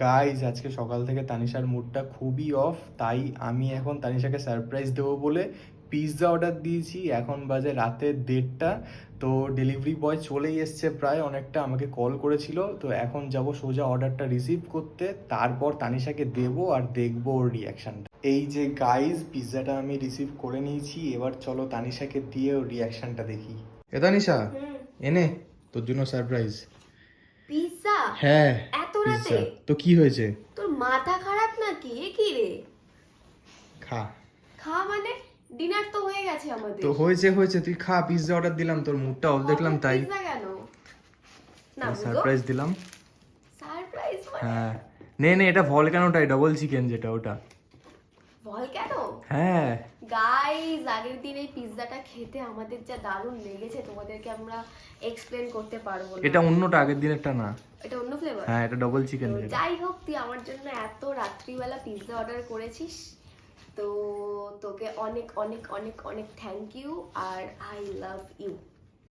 Guys আজকে সকাল থেকে তানিশার মুডটা খুবই অফ, তাই আমি এখন তানিশাকে সারপ্রাইজ দেবো বলে পিৎজা অর্ডার দিয়েছি। এখন বাজে রাতে 1:30। তো ডেলিভারি বয় চলেই এসছে প্রায়, অনেকটা আমাকে কল করেছিল। তো এখন যাব সোজা অর্ডারটা রিসিভ করতে, তারপর তানিশাকে দেবো আর দেখবো ওর রিয়াকশানটা। এই যে গাইজ, পিৎজাটা আমি রিসিভ করে নিয়েছি, এবার চলো তানিশাকে দিয়ে ওর রিয়াকশানটা দেখি। এ তানিশা, এনে তোর জন্য সারপ্রাইজ। পিৎজা? হ্যাঁ, এত পিৎজা। রাতে? তো কি হয়েছে? তোর মাথা খারাপ নাকি? এ কি রে? খা। খা মানে? ডিনার তো হয়ে গেছে আমাদের। তো হয়েছে হয়েছে, তুই খা। পিৎজা অর্ডার দিলাম, তোর মুডটা অফ দেখলাম তাই পিৎজা কেন? না বুঝো। সারপ্রাইজ দিলাম। সারপ্রাইজ মানে? হ্যাঁ, নে নে, এটা ভলকানোটাই, ডাবল চিকেন যেটা, ওটা। ভলক্যানো? হ্যাঁ। গাইস, আগের দিন এই পিৎজাটা খেতে আমাদের যা দারুণ লেগেছে তোমাদেরকে আমরা এক্সপ্লেন করতে পারবো না। এটা অন্যটা, আগের দিনেরটা না। এটা অন্য ফ্লেভার? হ্যাঁ, এটা ডাবল চিকেন তো যেটা। যাই হোক, তুই আমার জন্য এত রাত্রিবেলা পিৎজা অর্ডার করেছিস, তো তোকে অনেক অনেক অনেক অনেক থ্যাংক ইউ, আর আই লাভ ইউ।